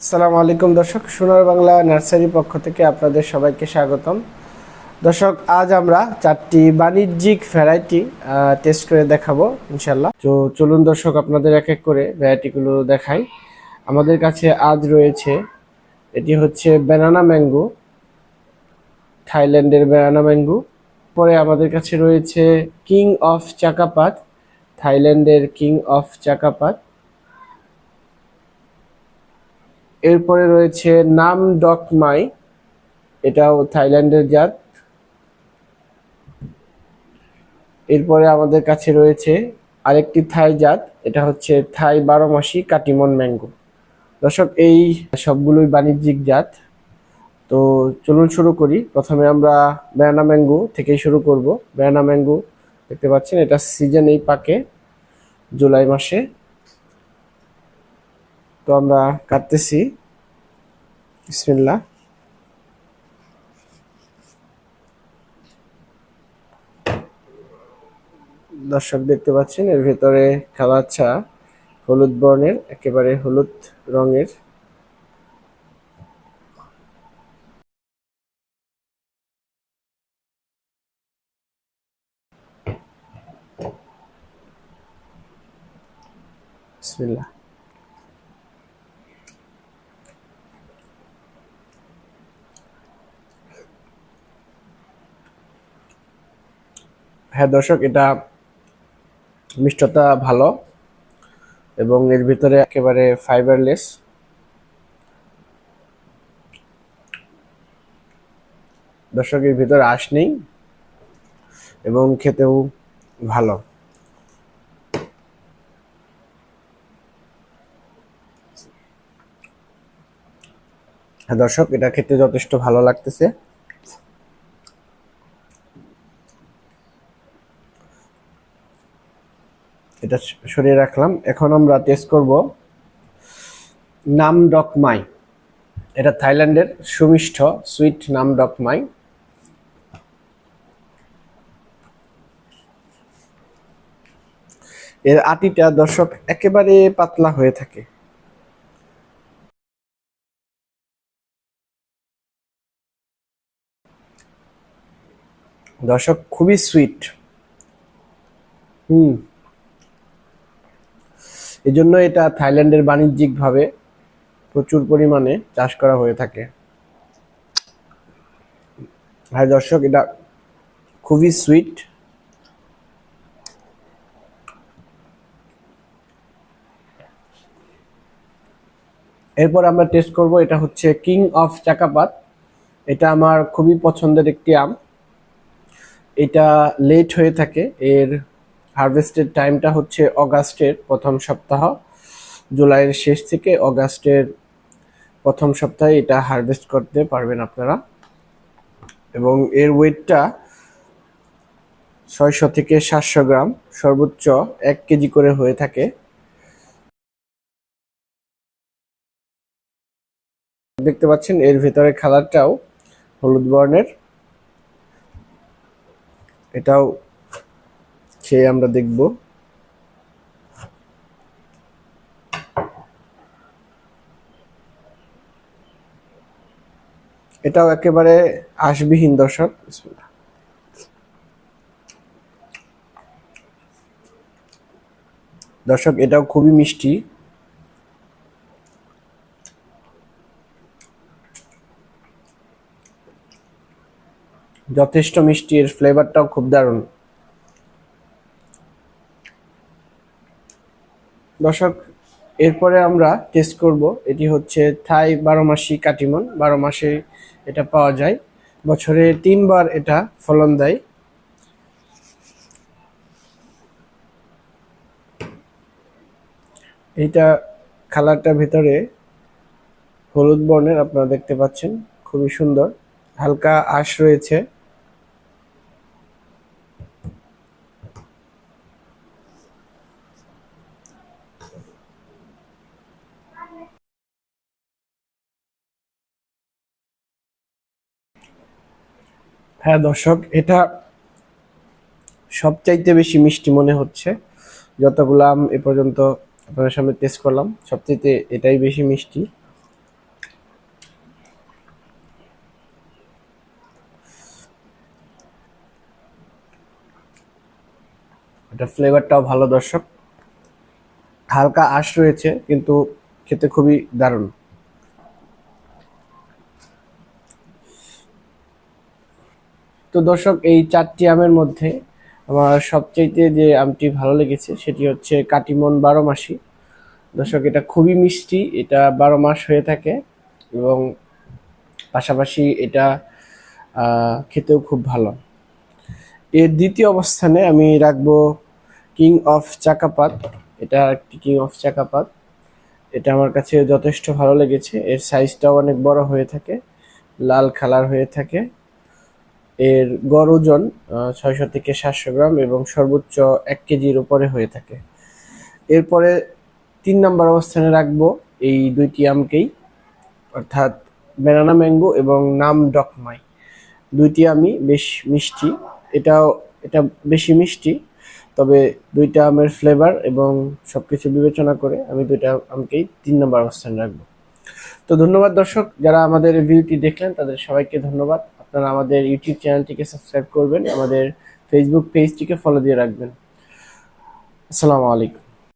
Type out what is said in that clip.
আসসালামু আলাইকুম দর্শক, সোনার বাংলা নার্সারি পক্ষ থেকে আপনাদের সবাইকে স্বাগতম। দর্শক, আজ আমরা 4টি বাণিজ্যিক ভ্যারাইটি টেস্ট করে দেখাবো ইনশাল্লাহ। তো চলুন দর্শক, আপনাদের এক এক করে ভ্যারাইটিগুলো দেখাই। আমাদের কাছে আজ রয়েছে, এটি হচ্ছে ব্যানানা ম্যাঙ্গো, থাইল্যান্ডের ব্যানানা ম্যাঙ্গো। পরে আমাদের কাছে রয়েছে কিং অফ চাকাপাত, থাইল্যান্ডের কিং অফ চাকাপাত। এরপরে রয়েছে নাম ডক মাই, এটাও থাইল্যান্ডের জাত। এরপরে আমাদের কাছে রয়েছে আরেকটি থাই জাত, এটা হচ্ছে থাই 12 মাসি কাটিমন ম্যাঙ্গো। দর্শক, এই সবগুলোই বাণিজ্যিক জাত। তো চলুন শুরু করি। প্রথমে আমরা ব্যানানা ম্যাঙ্গো থেকেই শুরু করব। ব্যানানা ম্যাঙ্গো দেখতে পাচ্ছেন, এটা সিজনেই পাকে, জুলাই মাসে। তো আমরা কাটতেছি, বিসমিল্লাহ। দর্শক দেখতে পাচ্ছেন, এর ভেতরে কালাচ্ছা হলুদ বর্ণের, একেবারে হলুদ রঙের। বিসমিল্লাহ। হ্যাঁ দর্শক, এটা মিষ্টতা ভালো এবং এর ভিতরে একেবারে ফাইবারলেস। দর্শক, এর ভিতরে আঁশ নেই এবং খেতেও ভালো। হ্যাঁ দর্শক, এটা খেতে যথেষ্ট ভালো লাগতেছে। এটা সরিয়ে রাখলাম। এখন আমরা টেস্ট করব নাম ডক মাই। এটা থাইল্যান্ডের সুমিষ্ট সুইট নাম ডক মাই। এর আটিটা দর্শক একেবারে পাতলা হয়ে থাকে। দর্শক, খুবই সুইট। এই জন্য এটা থাইল্যান্ডের বাণিজ্যিকভাবে প্রচুর পরিমাণে চাষ করা হয়ে থাকে। হ্যাঁ দর্শক, এটা খুবই সুইট। এরপর আমরা টেস্ট করব, এটা হচ্ছে কিং অফ চাকাপাত। এটা আমার খুবই পছন্দের একটি আম। এটা লেট হয়ে থাকে, এর হারভেস্টের টাইমটা হচ্ছে অগাস্টের প্রথম সপ্তাহ, জুলাইয়ের শেষ থেকে অগাস্টের প্রথম সপ্তাহে এটা হারভেস্ট করতে পারবেন আপনারা। এবং এর ওয়েটটা 600 থেকে 700 গ্রাম, সর্বোচ্চ 1 কেজি করে হয়ে থাকে। দেখতে পাচ্ছেন, এর ভেতরে কালারটাও হলুদ বর্ণের। এটাও খেয়ে আমরা দেখব। এটাও একেবারে আঁশবিহীন দর্শক। দর্শক, এটাও খুবই মিষ্টি। যথেষ্ট মিষ্টি, এর ফ্লেভারটাও খুব দারুণ। দর্শক, এরপরে আমরা টেস্ট করব, এটি হচ্ছে থাই 12 মাসি কাটিমন। 12 মাসে এটা পাওয়া যায়, বছরে 3 বার এটা ফলন দেয়। এইটা কালারটা ভেতরে হলুদ বর্ণের, আপনারা দেখতে পাচ্ছেন, খুবই সুন্দর, হালকা আঁশ রয়েছে। হ্যাঁ দর্শক, এটা সবচাইতে বেশি মিষ্টি মনে হচ্ছে। যতগুলো আম এ পর্যন্ত আপনাদের সামনে টেস্ট করলাম, সবচাইতে এটাই বেশি মিষ্টি। এটা ফ্লেভারটাও ভালো দর্শক, হালকা আঁশ রয়েছে কিন্তু খেতে খুবই দারুণ। তো দর্শক, এই 4টি আমের মধ্যে আমার সবচাইতে যে আমটি ভালো লেগেছে সেটি হচ্ছে কাটিমন 12 মাসি। দর্শক, এটা খুবই মিষ্টি, এটা 12 মাস হয়ে থাকে এবং পাশাপাশি এটা খেতেও খুব ভালো। এর দ্বিতীয় অবস্থানে আমি রাখবো কিং অফ চাকাপাত। এটা একটি কিং অফ চাকাপাত, এটা আমার কাছে যথেষ্ট ভালো লেগেছে। এর সাইজটাও অনেক বড় হয়ে থাকে, লাল কালার হয়ে থাকে। এর গড় ওজন 600 থেকে 700 গ্রাম এবং সর্বোচ্চ 1 কেজির উপরে হয়ে থাকে। এরপরে 3 নম্বর অবস্থানে রাখবো এই দুইটি আমকেই, অর্থাৎ ব্যানানা ম্যাঙ্গো এবং নাম ডকমাই। দুইটি আমই বেশ মিষ্টি, এটা বেশি মিষ্টি, তবে দুইটা আমের ফ্লেভার এবং সবকিছু বিবেচনা করে আমি দুইটা আমকেই 3 নম্বর অবস্থানে রাখবো। তো ধন্যবাদ দর্শক, যারা আমাদের ভিডিওটি দেখলেন তাদের সবাইকে ধন্যবাদ। আপনারা আমাদের ইউটিউব চ্যানেলটিকে সাবস্ক্রাইব করবেন, আমাদের ফেসবুক পেজটিকে ফলো দিয়ে রাখবেন। আসসালামু আলাইকুম।